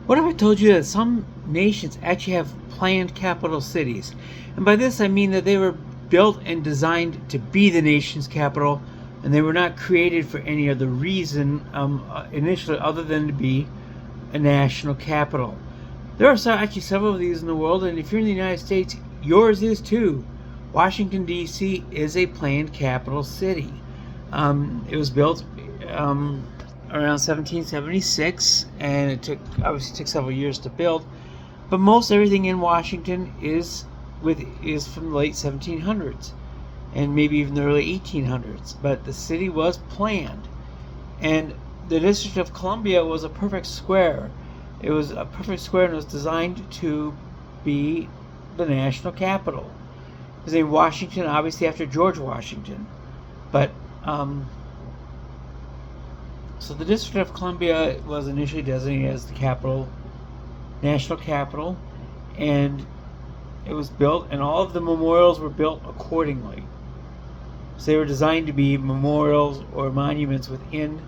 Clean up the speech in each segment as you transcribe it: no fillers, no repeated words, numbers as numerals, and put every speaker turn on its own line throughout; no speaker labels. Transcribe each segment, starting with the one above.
What if I told you that some nations actually have planned capital cities? And by this I mean that they were built and designed to be the nation's capital, and they were not created for any other reason initially other than to be a national capital. There are actually several of these in the world, and if you're in the United States, yours is too. Washington, D.C. is a planned capital city. It was built around 1776, and it obviously took several years to build. But most everything in Washington is from the late 1700s, and maybe even the early 1800s. But the city was planned, and the District of Columbia was a perfect square. It was a perfect square, and it was designed to be the national capital. It was named Washington, obviously after George Washington. But so the District of Columbia was initially designated as the capital, national capital, and it was built, and all of the memorials were built accordingly. So they were designed to be memorials or monuments within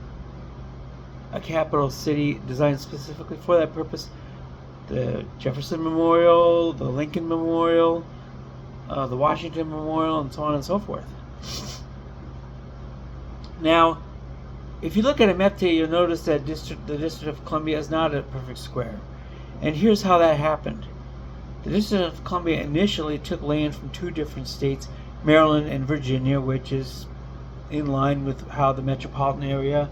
a capital city, designed specifically for that purpose. The Jefferson Memorial, the Lincoln Memorial, the Washington Memorial, and so on and so forth. Now, if you look at a map today, you'll notice that the District of Columbia is not a perfect square. And here's how that happened. The District of Columbia initially took land from two different states, Maryland and Virginia, which is in line with how the metropolitan area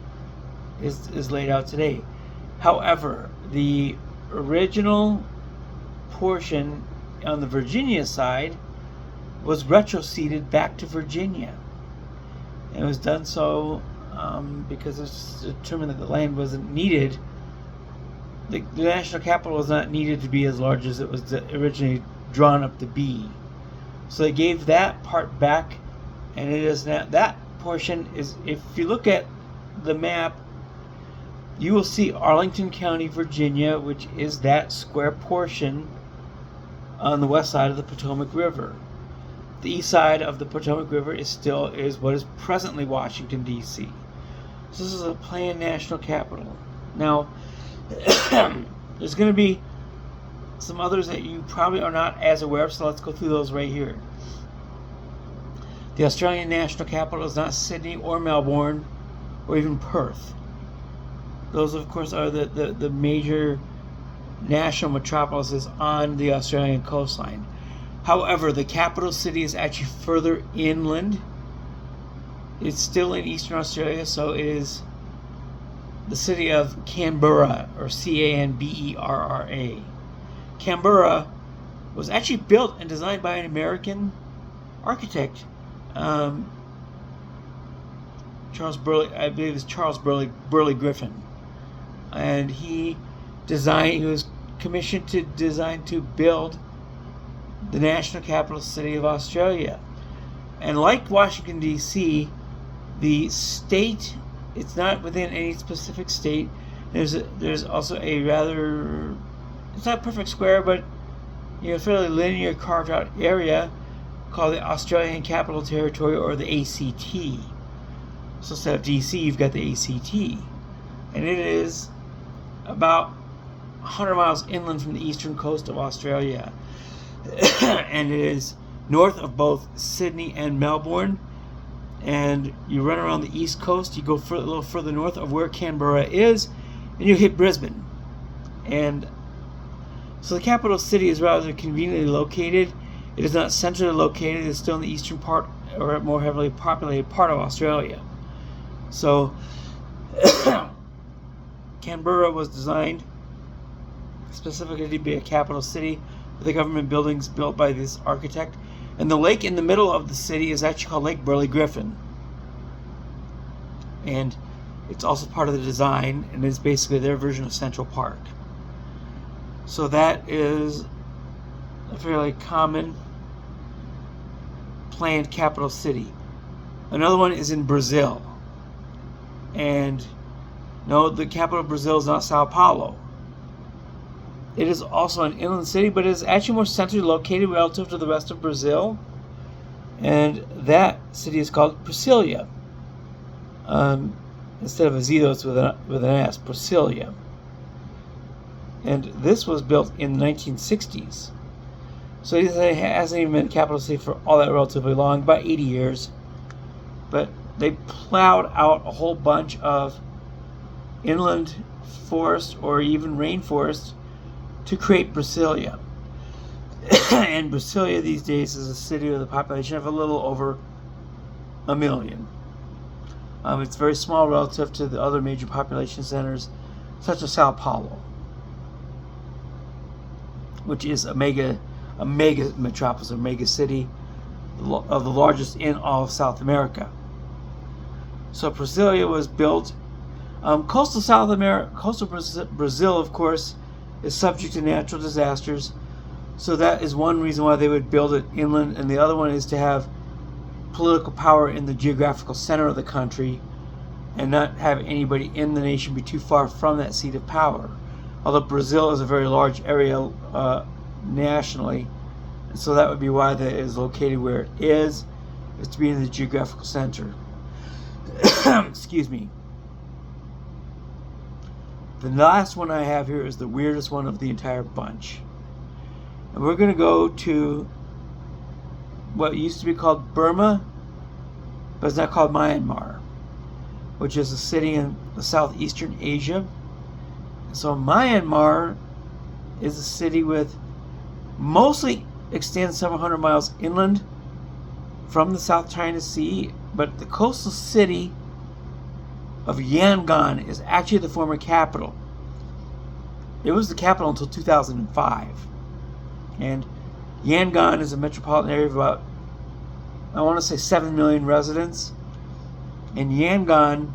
is laid out today. However, the original portion on the Virginia side was retroceded back to Virginia. And it was done so because it was determined that the land wasn't needed. The national capital was not needed to be as large as it was originally drawn up to be. So they gave that part back, and it is now, that portion is, if you look at the map, you will see Arlington County, Virginia, which is that square portion on the west side of the Potomac River. The east side of the Potomac River is what is presently Washington, D.C. So this is a planned national capital. Now, there's going to be some others that you probably are not as aware of, so let's go through those right here. The Australian national capital is not Sydney or Melbourne or even Perth. Those, of course, are the major national metropolises on the Australian coastline. However, the capital city is actually further inland. It's still in Eastern Australia, so it is the city of Canberra, or Canberra. Canberra was actually built and designed by an American architect, Charles Burley, I believe it's Charles Burley Griffin, and he was commissioned to design to build the national capital city of Australia. And like Washington, D.C., the state, it's not within any specific state. There's also a rather, it's not perfect square, but fairly linear carved out area called the Australian Capital Territory, or the ACT. So instead of DC, you've got the ACT, and it is about 100 miles inland from the eastern coast of Australia, and it is north of both Sydney and Melbourne. And you run around the east coast, you go a little further north of where Canberra is, and you hit Brisbane. And so the capital city is rather conveniently located. It is not centrally located. It's still in the eastern part, or more heavily populated part of Australia. So Canberra was designed specifically to be a capital city with the government buildings built by this architect. And the lake in the middle of the city is actually called Lake Burley Griffin. And it's also part of the design, and is basically their version of Central Park. So that is a fairly common planned capital city. Another one is in Brazil. And no, the capital of Brazil is not Sao Paulo. It is also an inland city, but it is actually more centrally located relative to the rest of Brazil. And that city is called Brasilia. Instead of a Z, though, it's with an S, Brasilia. And this was built in the 1960s. So it hasn't even been capital city for all that relatively long, about 80 years. But they plowed out a whole bunch of inland forest or even rainforest to create Brasilia. And Brasilia these days is a city with a population of a little over 1 million. It's very small relative to the other major population centers, such as Sao Paulo, which is a mega metropolis or mega city of the largest in all of South America. So Brasilia was built. Coastal Brazil, of course, is subject to natural disasters. So that is one reason why they would build it inland, and the other one is to have political power in the geographical center of the country and not have anybody in the nation be too far from that seat of power. Although Brazil is a very large area nationally, and so that would be why that is located where it is to be in the geographical center. Excuse me. The last one I have here is the weirdest one of the entire bunch. And we're going to go to what used to be called Burma, but it's now called Myanmar, which is a city in southeastern Asia. So Myanmar is a city with mostly extends several hundred miles inland from the South China Sea, but the coastal city of Yangon is actually the former capital. It was the capital until 2005. And Yangon is a metropolitan area of about, I want to say 7 million residents. And Yangon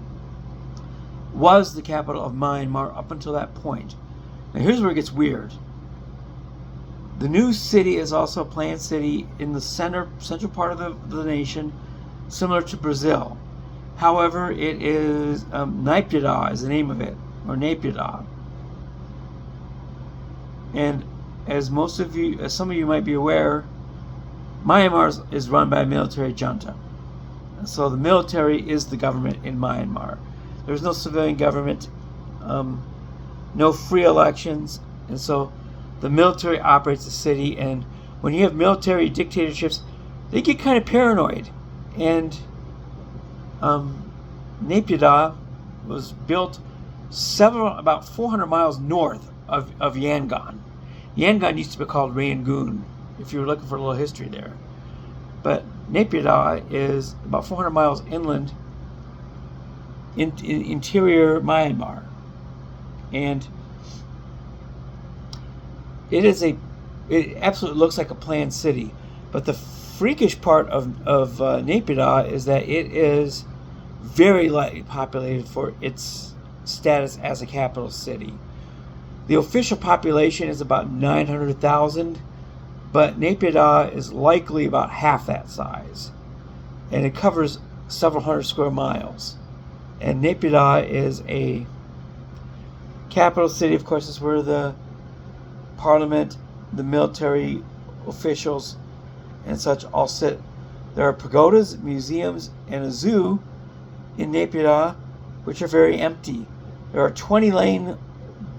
was the capital of Myanmar up until that point. Now here's where it gets weird. The new city is also a planned city in the central part of the nation, similar to Brazil. However, it is Naypyidaw is the name of it, or Naypyidaw. And as some of you might be aware, Myanmar is run by a military junta. So the military is the government in Myanmar. There's no civilian government, no free elections, and so the military operates the city. And when you have military dictatorships, they get kind of paranoid. And Naypyidaw was built about 400 miles north of Yangon. Yangon used to be called Rangoon, if you were looking for a little history there. But Naypyidaw is about 400 miles inland in interior Myanmar. And it absolutely looks like a planned city. But the freakish part of Naypyidaw is that it is very lightly populated for its status as a capital city. The official population is about 900,000, but Naypyidaw is likely about half that size. And it covers several hundred square miles. And Naypyidaw is a capital city. Of course, it's where the parliament, the military officials, and such all sit. There are pagodas, museums, and a zoo in Naypyidaw, which are very empty. There are 20-lane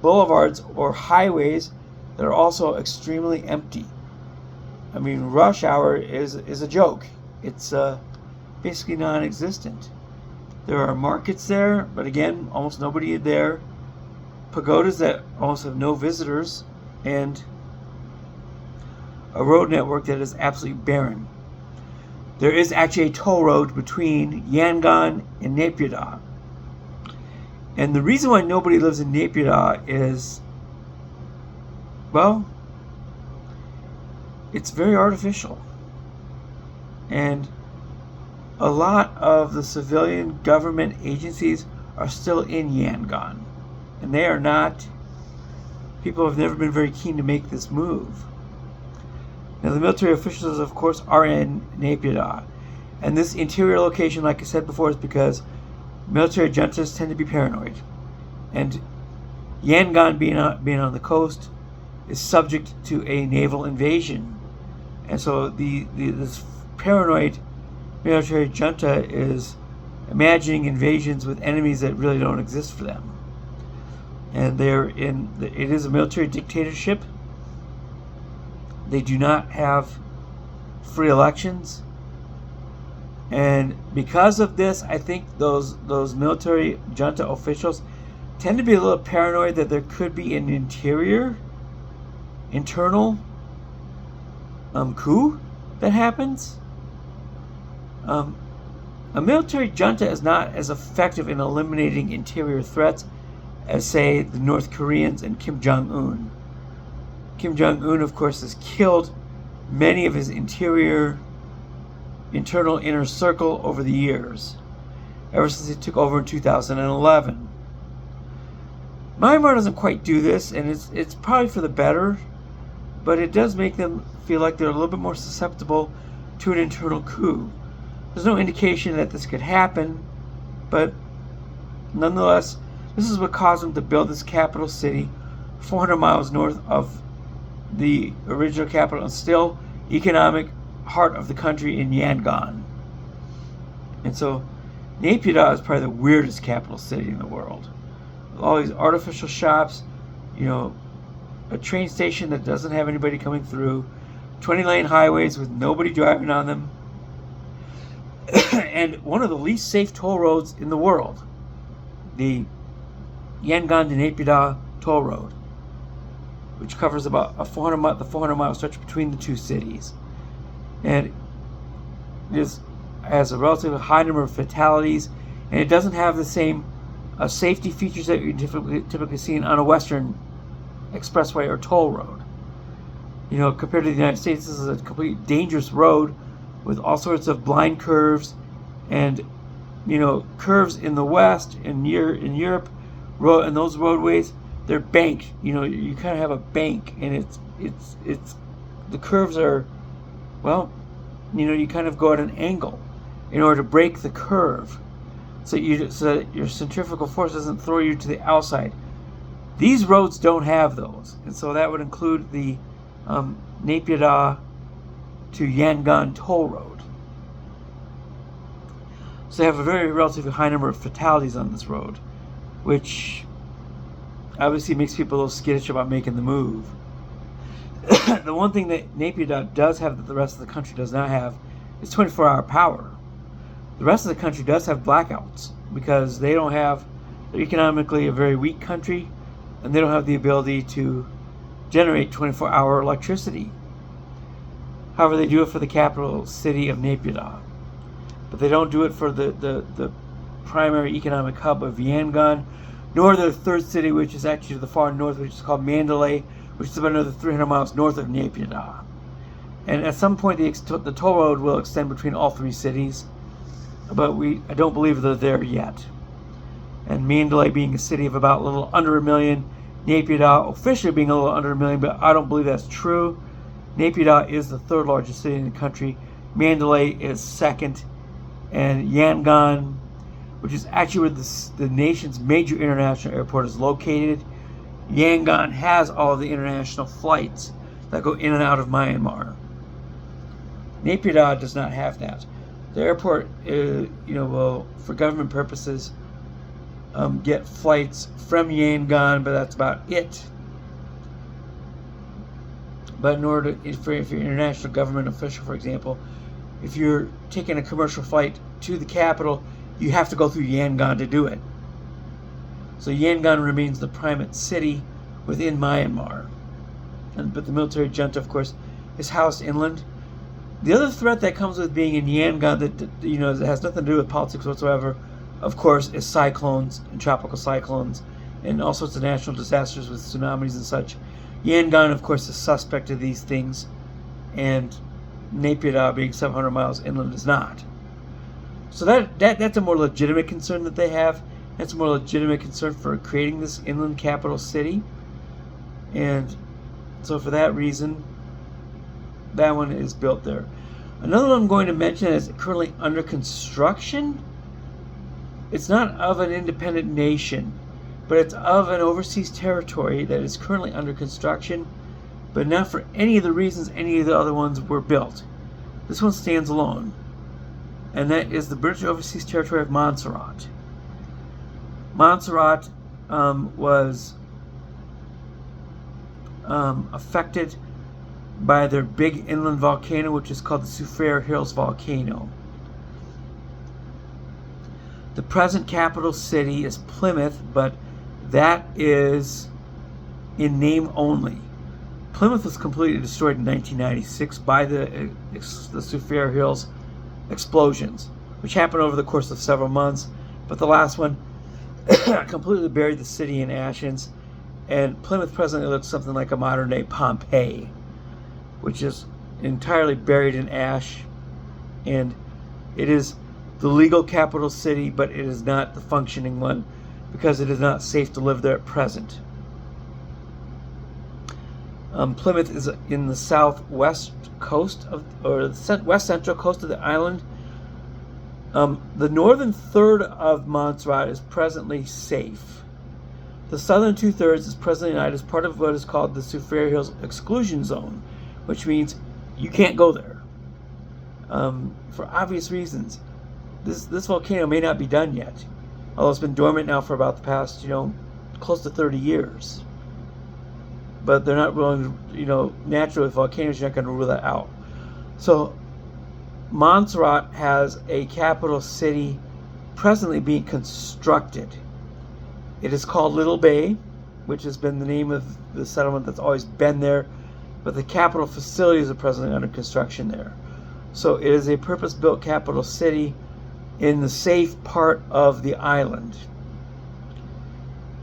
boulevards or highways that are also extremely empty. I mean, rush hour is a joke. It's basically non-existent. There are markets there, but again, almost nobody there. Pagodas that almost have no visitors, and a road network that is absolutely barren. There is actually a toll road between Yangon and Naypyidaw. And the reason why nobody lives in Naypyidaw is, well, it's very artificial. And a lot of the civilian government agencies are still in Yangon. And they are not, people have never been very keen to make this move. Now the military officials, of course, are in Naypyidaw. And this interior location, like I said before, is because military juntas tend to be paranoid. And Yangon, being on the coast, is subject to a naval invasion. And so this paranoid military junta is imagining invasions with enemies that really don't exist for them. and it is a military dictatorship. They do not have free elections. And because of this, I think those military junta officials tend to be a little paranoid that there could be an internal coup that happens. A military junta is not as effective in eliminating interior threats as, say, the North Koreans and Kim Jong-un. Kim Jong-un, of course, has killed many of his internal inner circle over the years, ever since he took over in 2011. Myanmar doesn't quite do this, and it's probably for the better, but it does make them feel like they're a little bit more susceptible to an internal coup. There's no indication that this could happen, but nonetheless, this is what caused them to build this capital city 400 miles north of the original capital and still economic heart of the country in Yangon. And so Naypyidaw is probably the weirdest capital city in the world. With all these artificial shops, a train station that doesn't have anybody coming through, 20-lane highways with nobody driving on them, and one of the least safe toll roads in the world, the Yangon to Naypyidaw toll road, which covers about the 400-mile stretch between the two cities. And it has a relatively high number of fatalities, and it doesn't have the same safety features that you typically see on a Western expressway or toll road. Compared to the United States, this is a completely dangerous road with all sorts of blind curves, and curves in the West and in Europe, and those roadways, they're banked. You kind of have a bank, and it's the curves are, you kind of go at an angle in order to break the curve, so that your centrifugal force doesn't throw you to the outside. These roads don't have those, and so that would include the Naypyidaw to Yangon toll road. So they have a very relatively high number of fatalities on this road, which obviously makes people a little skittish about making the move. The one thing that Naypyidaw does have that the rest of the country does not have is 24-hour power. The rest of the country does have blackouts because they're economically a very weak country, and they don't have the ability to generate 24-hour electricity. However, they do it for the capital city of Naypyidaw, but they don't do it for the primary economic hub of Yangon, nor the third city, which is actually to the far north, which is called Mandalay, which is about another 300 miles north of Naypyidaw. And at some point, the toll road will extend between all three cities, but I don't believe they're there yet. And Mandalay being a city of about a little under 1 million, Naypyidaw officially being a little under 1 million, but I don't believe that's true. Naypyidaw is the third largest city in the country. Mandalay is second, and Yangon, which is actually where the nation's major international airport is located, Yangon has all of the international flights that go in and out of Myanmar. Naypyidaw does not have that. The airport, will, for government purposes, get flights from Yangon, but that's about it. But in order to, if you're an international government official, for example, if you're taking a commercial flight to the capital, you have to go through Yangon to do it. So Yangon remains the primate city within Myanmar. But the military junta, of course, is housed inland. The other threat that comes with being in Yangon that has nothing to do with politics whatsoever, of course, is cyclones and tropical cyclones and all sorts of natural disasters with tsunamis and such. Yangon, of course, is suspect to these things, and Naypyidaw, being 700 miles inland, is not. So that's a more legitimate concern that they have. That's a more legitimate concern for creating this inland capital city. And so for that reason, that one is built there. Another one I'm going to mention is currently under construction. It's not of an independent nation, but it's of an overseas territory that is currently under construction, but not for any of the reasons any of the other ones were built. This one stands alone, and that is the British overseas territory of Montserrat. Montserrat was affected by their big inland volcano, which is called the Soufriere Hills volcano. The present capital city is Plymouth, but that is in name only. Plymouth was completely destroyed in 1996 by the Soufriere Hills explosions, which happened over the course of several months, but the last one completely buried the city in ashes, and Plymouth presently looks something like a modern-day Pompeii, which is entirely buried in ash, and it is the legal capital city, but it is not the functioning one because it is not safe to live there at present. Plymouth is in the southwest coast or the west central coast of the island. The northern third of Montserrat is presently safe. The southern two-thirds is presently denied as part of what is called the Soufriere Hills exclusion zone, which means you can't go there for obvious reasons. This volcano may not be done yet, although it's been dormant now for about the past, close to 30 years. But they're not willing to, naturally with volcanoes, you're not going to rule that out. So Montserrat has a capital city presently being constructed. It is called Little Bay, which has been the name of the settlement that's always been there, but the capital facilities are presently under construction there. So it is a purpose-built capital city in the safe part of the island.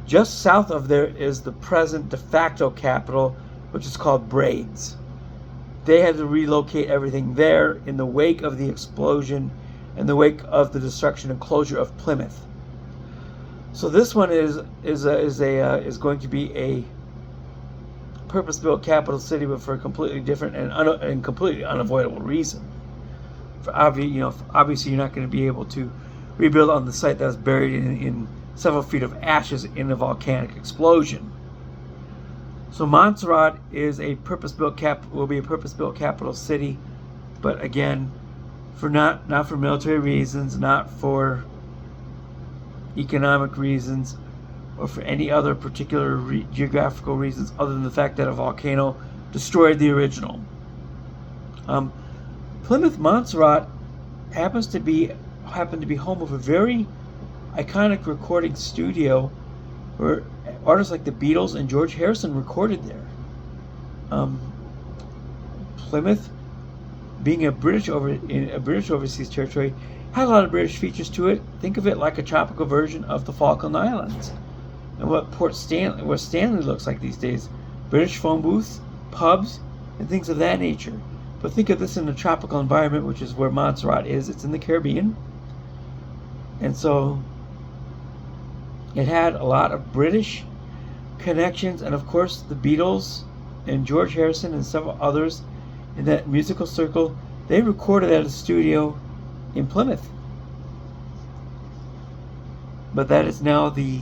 Just south of there is the present de facto capital, which is called Braids. They had to relocate everything there in the wake of the explosion, in the wake of the destruction and closure of Plymouth. So this one is going to be a purpose-built capital city, but for a completely different and completely unavoidable reason. For obviously you're not going to be able to rebuild on the site that was buried in several feet of ashes in a volcanic explosion. So Montserrat is will be a purpose-built capital city, but again, for not for military reasons, not for economic reasons, or for any other particular geographical reasons other than the fact that a volcano destroyed the original. Plymouth Montserrat happened to be home of a very iconic recording studio where artists like the Beatles and George Harrison recorded there. Plymouth, being a British overseas territory, had a lot of British features to it. Think of it like a tropical version of the Falkland Islands, and what Stanley looks like these days: British phone booths, pubs, and things of that nature. But think of this in a tropical environment, which is where Montserrat is. It's in the Caribbean, and so it had a lot of British connections, and of course the Beatles and George Harrison and several others in that musical circle, they recorded at a studio in Plymouth. But that is now the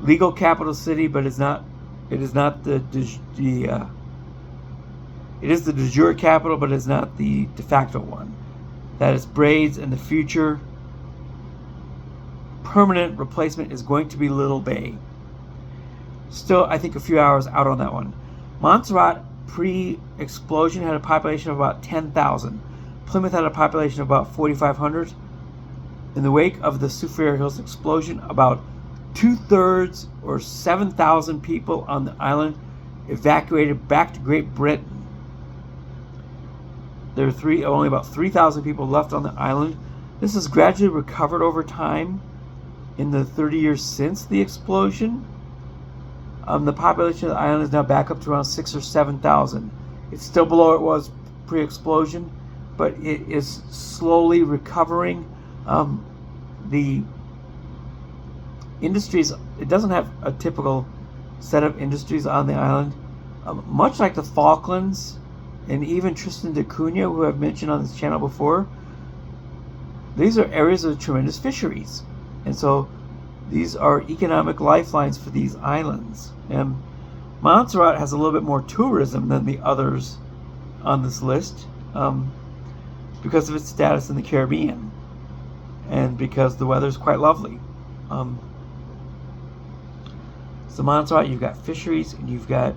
legal capital city, but it is not the it is the de jure capital, but it is not the de facto one. That is Braids, and the future permanent replacement is going to be Little Bay. Still, I think a few hours out on that one. Montserrat pre-explosion had a population of about 10,000. Plymouth had a population of about 4,500. In the wake of the Soufriere Hills explosion, about 2/3 or 7,000 people on the island evacuated back to Great Britain. There are only about 3,000 people left on the island. This has gradually recovered over time in the 30 years since the explosion. The population of the island is now back up to around 6,000 or 7,000. It's still below what it was pre-explosion, but it is slowly recovering. The industries, it doesn't have a typical set of industries on the island. Much like the Falklands and even Tristan da Cunha, who I've mentioned on this channel before, these are areas of tremendous fisheries. And so these are economic lifelines for these islands. And Montserrat has a little bit more tourism than the others on this list because of its status in the Caribbean and because the weather is quite lovely. So Montserrat, you've got fisheries and you've got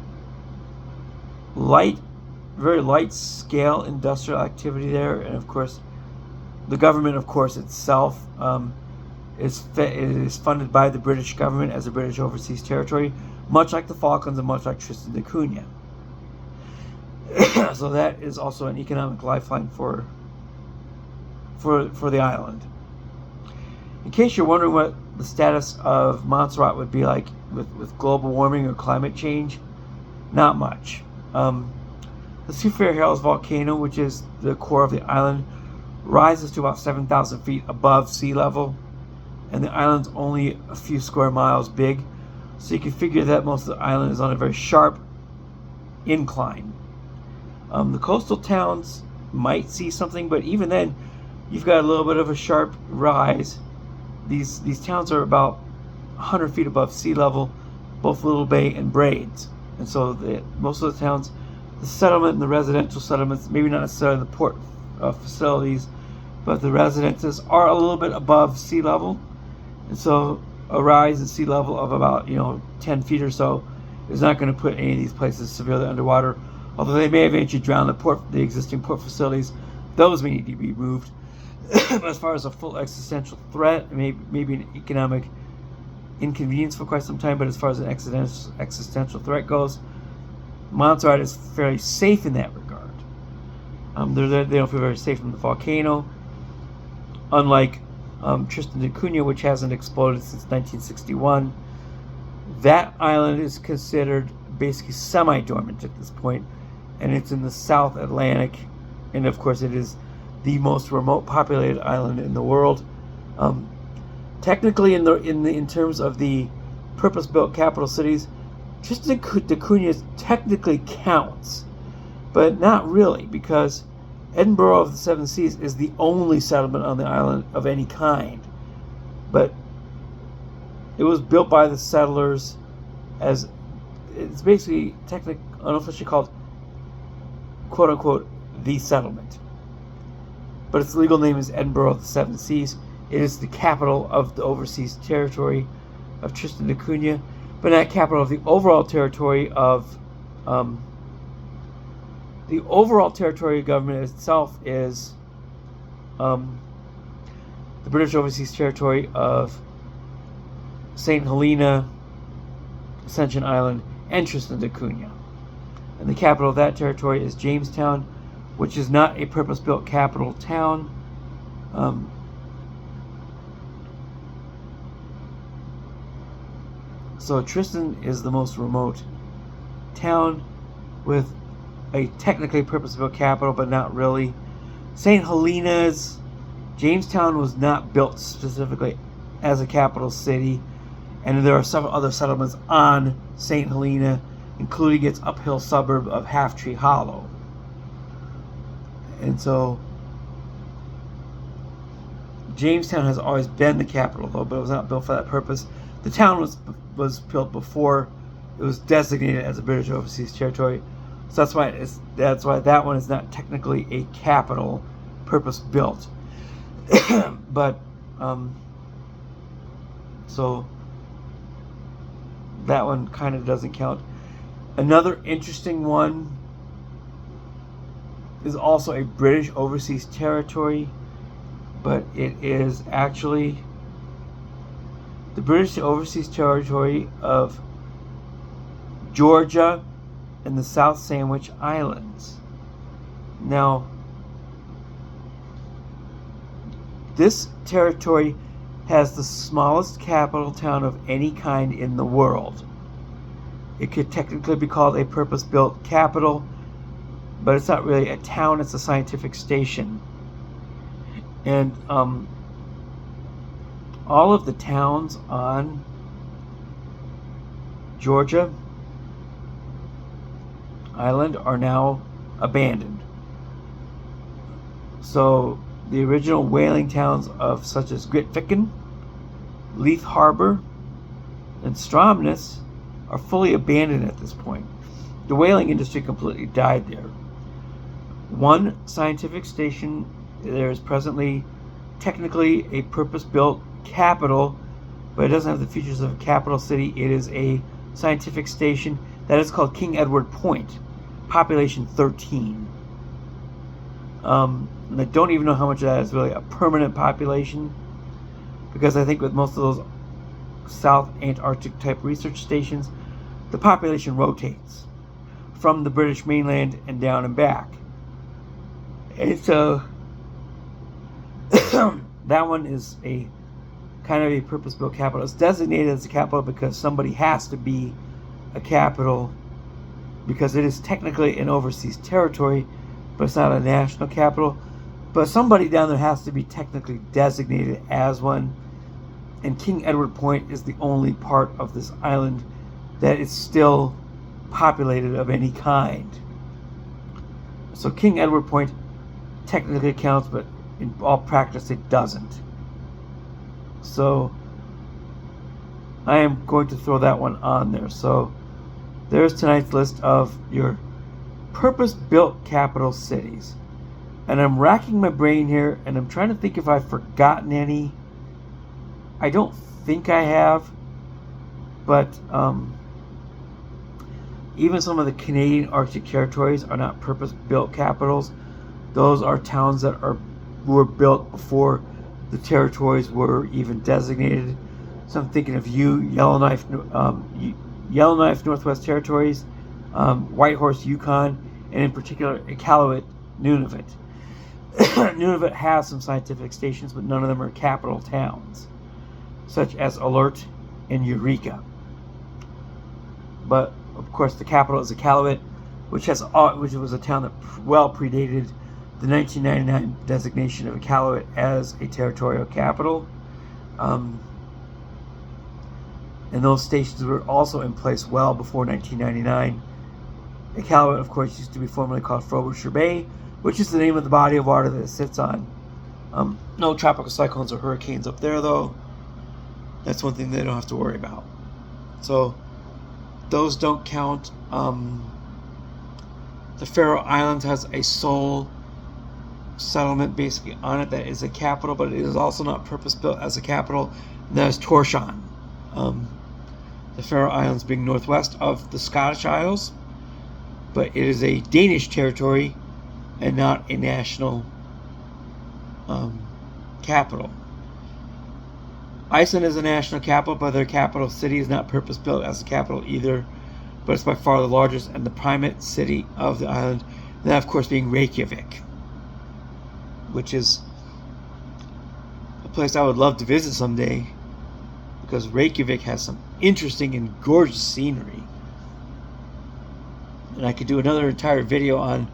very light scale industrial activity there, and of course, the government, of course, itself is funded by the British government as a British Overseas Territory, much like the Falklands and much like Tristan da Cunha. So that is also an economic lifeline for the island. In case you're wondering what the status of Montserrat would be like with global warming or climate change, not much. The Seafair Hills volcano, which is the core of the island, rises to about 7,000 feet above sea level, and the island's only a few square miles big, so you can figure that most of the island is on a very sharp incline. The coastal towns might see something, but even then, you've got a little bit of a sharp rise. These towns are about 100 feet above sea level, both Little Bay and Braids. And so most of the towns, the settlement and the residential settlements, maybe not necessarily the port facilities, but the residences are a little bit above sea level. And so a rise in sea level of about 10 feet or so is not going to put any of these places severely underwater. Although they may eventually drown the existing port facilities, those may need to be moved. But as far as a full existential threat, maybe an economic inconvenience for quite some time, but as far as an existential threat goes, Montserrat is fairly safe in that regard. They don't feel very safe from the volcano, unlike Tristan da Cunha, which hasn't exploded since 1961. That island is considered basically semi-dormant at this point, and it's in the South Atlantic, and of course it is the most remote populated island in the world. Technically, in terms of the purpose-built capital cities, Tristan da Cunha technically counts, but not really, because Edinburgh of the Seven Seas is the only settlement on the island of any kind. But it was built by the settlers as it's basically technically unofficially called quote unquote the settlement. But its legal name is Edinburgh of the Seven Seas. It is the capital of the overseas territory of Tristan da Cunha, but not capital of the overall territory of the overall territory government itself is the British Overseas Territory of St. Helena, Ascension Island, and Tristan da Cunha. And the capital of that territory is Jamestown, which is not a purpose-built capital town. So Tristan is the most remote town with a technically purpose-built capital, but not really. St. Helena's, Jamestown was not built specifically as a capital city, and there are several other settlements on St. Helena, including its uphill suburb of Half Tree Hollow. And so Jamestown has always been the capital, though, but it was not built for that purpose. The town was built before it was designated as a British Overseas Territory, so that's why that one is not technically a capital, purpose built. But so that one kind of doesn't count. Another interesting one is also a British Overseas Territory, but it is actually the British Overseas Territory of Georgia and the South Sandwich Islands. Now, this territory has the smallest capital town of any kind in the world. It could technically be called a purpose-built capital, but it's not really a town, it's a scientific station. And all of the towns on Georgia Island are now abandoned. So the original whaling towns of such as Grytviken, Leith Harbor, and Stromness are fully abandoned at this point. The whaling industry completely died there. One scientific station, there is presently technically a purpose-built capital, but it doesn't have the features of a capital city. It is a scientific station that is called King Edward Point, population 13. And I don't even know how much of that is really a permanent population, because I think with most of those South Antarctic type research stations, the population rotates from the British mainland and down and back. And so that one is a kind of a purpose-built capital. It's designated as a capital because somebody has to be a capital, because it is technically an overseas territory, but it's not a national capital. But somebody down there has to be technically designated as one. And King Edward Point is the only part of this island that is still populated of any kind. So King Edward Point technically counts, but in all practice it doesn't. So I am going to throw that one on there. So there's tonight's list of your purpose-built capital cities. And I'm racking my brain here, and I'm trying to think if I've forgotten any. I don't think I have, but even some of the Canadian Arctic territories are not purpose-built capitals. Those are towns that were built before the territories were even designated. So I'm thinking of Yellowknife Northwest Territories, Whitehorse, Yukon, and in particular Iqaluit, Nunavut. Nunavut has some scientific stations, but none of them are capital towns, such as Alert and Eureka. But of course, the capital is Iqaluit, which was a town that well predated the 1999 designation of Iqaluit as a territorial capital. And those stations were also in place well before 1999. Iqaluit, of course, used to be formerly called Frobisher Bay, which is the name of the body of water that it sits on. No tropical cyclones or hurricanes up there, though. That's one thing they don't have to worry about. So those don't count. The Faroe Islands has a sole settlement basically on it that is a capital, but it is also not purpose-built as a capital, and that is Tórshavn. The Faroe Islands being northwest of the Scottish Isles, but it is a Danish territory and not a national capital. Iceland is a national capital, but their capital city is not purpose-built as a capital either, but it's by far the largest and the primate city of the island, and that of course being Reykjavik, which is a place I would love to visit someday, because Reykjavik has some interesting and gorgeous scenery. And I could do another entire video on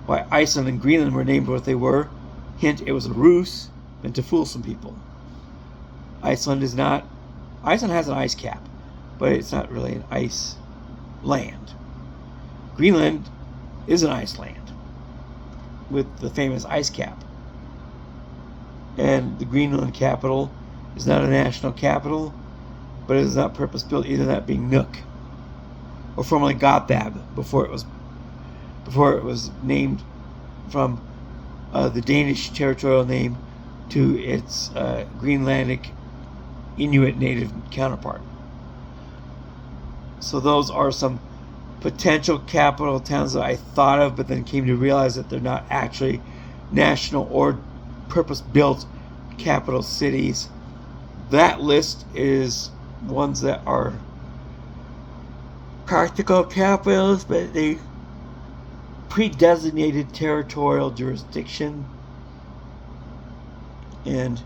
why Iceland and Greenland were named what they were. Hint, it was a ruse meant to fool some people. Iceland has an ice cap, but it's not really an ice land. Greenland is an ice land with the famous ice cap. And the Greenland capital is not a national capital, but it is not purpose-built either, that being Nuuk, or formerly Gotthab, before it was named from the Danish territorial name to its Greenlandic Inuit native counterpart. So those are some potential capital towns that I thought of, but then came to realize that they're not actually national or purpose-built capital cities. That list is ones that are practical capitals, but they pre-designated territorial jurisdiction and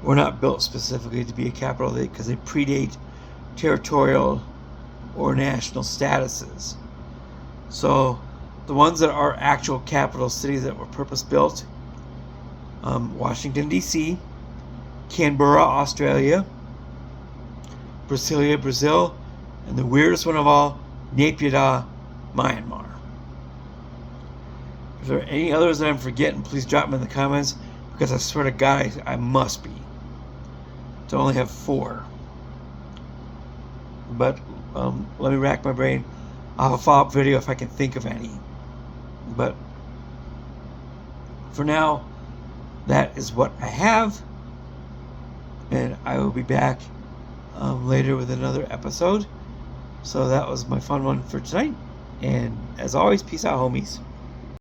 were not built specifically to be a capital because they predate territorial or national statuses. So the ones that are actual capital cities that were purpose-built: Washington, D.C., Canberra, Australia, Brasilia, Brazil, and the weirdest one of all, Naypyidaw, Myanmar. If there are any others that I'm forgetting, please drop them in the comments, because I swear to God, I must be. To only have 4. But let me rack my brain. I'll have a follow-up video if I can think of any. But for now, that is what I have. And I will be back later with another episode. So that was my fun one for tonight. And as always, peace out, homies.